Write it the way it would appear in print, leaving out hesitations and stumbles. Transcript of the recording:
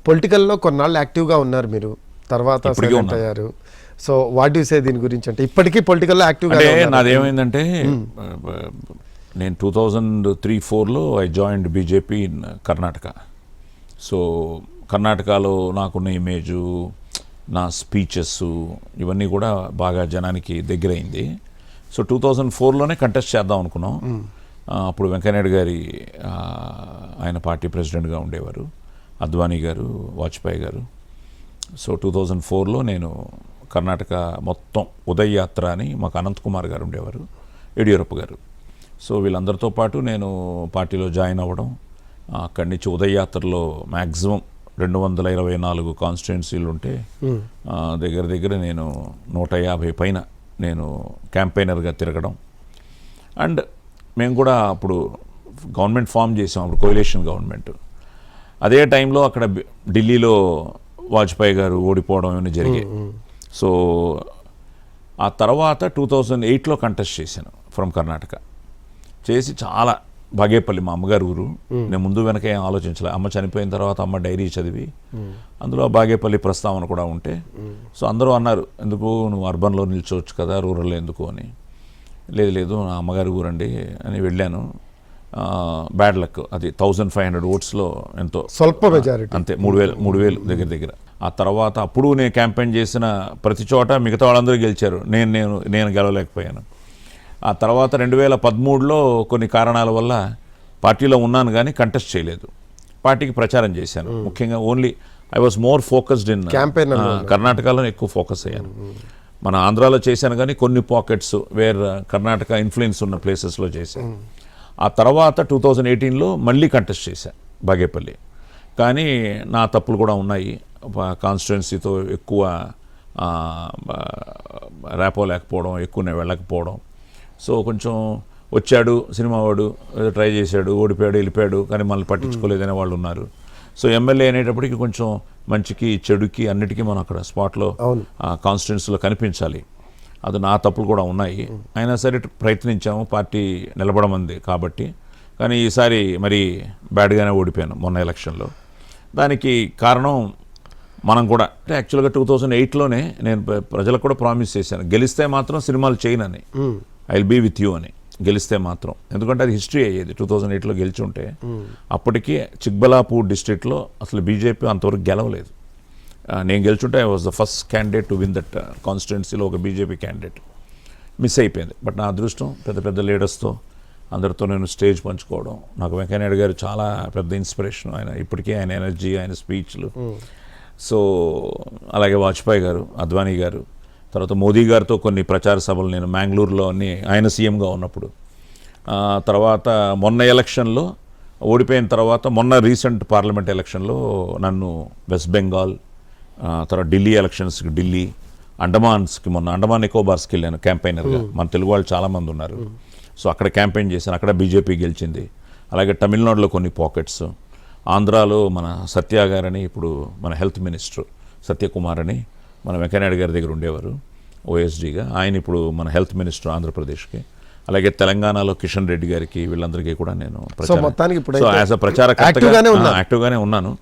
పొలిటికల్లో కొన్నాళ్ళు యాక్టివ్గా ఉన్నారు మీరు, తర్వాత సైలెంట్ అయ్యారు. సో వాట్ యు సే దీని గురించి? అంటే ఇప్పటికీ పొలిటికల్లో యాక్టివ్గా నాదేమైందంటే నేను 2003-04లో I joined BJP in Karnataka. So కర్ణాటకలో నాకున్న ఇమేజు, నా స్పీచెస్ ఇవన్నీ కూడా బాగా జనానికి దగ్గరైంది. సో 2004లోనే కంటెస్ట్ చేద్దాం అనుకున్నాం. అప్పుడు వెంకయ్యనాయుడు గారి ఆయన పార్టీ ప్రెసిడెంట్గా ఉండేవారు, అద్వానీ గారు, వాజ్పేయి గారు. సో 2004లో నేను కర్ణాటక మొత్తం ఉదయ్ యాత్ర అని మాకు అనంత్ కుమార్ గారు ఉండేవారు, యడియూరప్ప గారు. సో వీళ్ళందరితో పాటు నేను పార్టీలో జాయిన్ అవ్వడం, అక్కడి నుంచి ఉదయ్ యాత్రలో మ్యాక్సిమం 224 కాన్స్టిట్యుయెన్సీలు ఉంటే దగ్గర దగ్గర నేను 150 పైన నేను క్యాంపెయినర్గా తిరగడం. అండ్ మేము కూడా అప్పుడు గవర్నమెంట్ ఫామ్ చేసాం, అప్పుడు కోయిలేషన్ గవర్నమెంట్. అదే టైంలో అక్కడ ఢిల్లీలో వాజ్పేయి గారు ఓడిపోవడం ఏమైనా జరిగాయి. సో ఆ తర్వాత 2008లో కంటెస్ట్ చేశాను ఫ్రమ్ కర్ణాటక. చేసి చాలా బాగేపల్లి మా అమ్మగారు ఊరు. నేను ముందు వెనక ఏం ఆలోచించలే. అమ్మ చనిపోయిన తర్వాత అమ్మ డైరీ చదివి అందులో బాగేపల్లి ప్రస్తావన కూడా ఉంటే, సో అందరూ అన్నారు, ఎందుకు నువ్వు అర్బన్లో నిల్చోవచ్చు కదా, రూరల్లో ఎందుకు అని. లేదు నా అమ్మగారి ఊరండి అని వెళ్ళాను. బ్యాడ్ లక్, అది 1500 ఓట్స్లో ఎంతో స్వల్ప మెజారిటీ, అంతే 3000 దగ్గర. ఆ తర్వాత అప్పుడు నేను క్యాంపెయిన్ చేసిన ప్రతి చోట మిగతా వాళ్ళందరూ గెలిచారు, నేను గెలవలేకపోయాను. ఆ తర్వాత 2013లో కొన్ని కారణాల వల్ల పార్టీలో ఉన్నాను కానీ కంటెస్ట్ చేయలేదు. పార్టీకి ప్రచారం చేశాను. ముఖ్యంగా only I was more focused in campaign. కర్ణాటకలో ఎక్కువ ఫోకస్ అయ్యాను. మన ఆంధ్రాలో చేశాను కానీ కొన్ని పాకెట్స్ వేర్ కర్ణాటక ఇన్ఫ్లుయెన్స్ ఉన్న ప్లేసెస్లో చేశాను. ఆ తర్వాత 2018లో మళ్ళీ కంటెస్ట్ చేశాను బాగేపల్లి. కానీ నా తప్పులు కూడా ఉన్నాయి. కాన్స్టిట్యుయెన్సీతో ఎక్కువ ర్యాపో లేకపోవడం, ఎక్కువ నేను వెళ్ళకపోవడం. సో కొంచెం వచ్చాడు సినిమా వాడు, ఏదో ట్రై చేశాడు, ఓడిపోయాడు, వెళ్ళిపోయాడు, కానీ మనల్ని పట్టించుకోలేదనే వాళ్ళు ఉన్నారు. సో ఎమ్మెల్యే అనేటప్పటికి కొంచెం మంచికి చెడుకి అన్నిటికీ మనం అక్కడ స్పాట్లో కాన్స్టిట్యుయెన్సీలో కనిపించాలి. అది నా తప్పులు కూడా ఉన్నాయి. అయినా సరే ప్రయత్నించాము, పార్టీ నిలబడమంది కాబట్టి. కానీ ఈసారి మరి బ్యాడ్గానే ఓడిపోయాను మొన్న ఎలక్షన్లో. దానికి కారణం మనం కూడా అంటే యాక్చువల్గా 2008లోనే నేను ప్రజలకు కూడా ప్రామిస్ చేశాను, గెలిస్తే మాత్రం సినిమాలు చేయనని, I will be with you అని, గెలిస్తే మాత్రం. ఎందుకంటే అది హిస్టరీ అయ్యేది. 2008లో గెలిచి ఉంటే అప్పటికి చిక్బలాపూర్ డిస్ట్రిక్ట్లో అసలు బీజేపీ అంతవరకు గెలవలేదు. నేను గెలుచుంటే I was the first candidate to win that కాన్స్టిట్యుయెన్సీలో, ఒక బీజేపీ క్యాండిడేట్. మిస్ అయిపోయింది. బట్ నా అదృష్టం పెద్ద లీడర్స్తో అందరితో నేను స్టేజ్ పంచుకోవడం. నాకు వెంకయ్యనాయుడు గారు చాలా పెద్ద ఇన్స్పిరేషన్. ఆయన ఇప్పటికీ ఆయన ఎనర్జీ, ఆయన స్పీచ్లు. సో అలాగే వాజ్పేయి గారు, అద్వానీ గారు, తర్వాత మోదీ గారితో కొన్ని ప్రచార సభలు నేను మ్యాంగ్లూరులో అన్ని ఆయన సీఎంగా ఉన్నప్పుడు. తర్వాత మొన్న ఎలక్షన్లో ఓడిపోయిన తర్వాత మొన్న రీసెంట్ పార్లమెంట్ ఎలక్షన్లో నన్ను వెస్ట్ బెంగాల్, తర్వాత ఢిల్లీ ఎలక్షన్స్కి ఢిల్లీ, అండమాన్స్కి మొన్న అండమాన్ నికోబార్స్కి వెళ్ళాను క్యాంపెయినర్గా. మన తెలుగు వాళ్ళు చాలామంది ఉన్నారు. సో అక్కడ క్యాంపెయిన్ చేశాను, అక్కడ బీజేపీ గెలిచింది. అలాగే తమిళనాడులో కొన్ని పాకెట్స్, ఆంధ్రాలో మన సత్య గారని, ఇప్పుడు మన హెల్త్ మినిస్టర్ సత్యకుమార్ అని మన వెంకయ్యనాయుడు గారి దగ్గర ఉండేవారు ఓఎస్డీగా, ఆయన ఇప్పుడు మన హెల్త్ మినిస్టర్ ఆంధ్రప్రదేశ్కి. అలాగే తెలంగాణలో కిషన్ రెడ్డి గారికి, వీళ్ళందరికీ కూడా నేను యాజ్ అ ప్రచారకర్తగా యాక్టివ్గానే ఉన్నాను.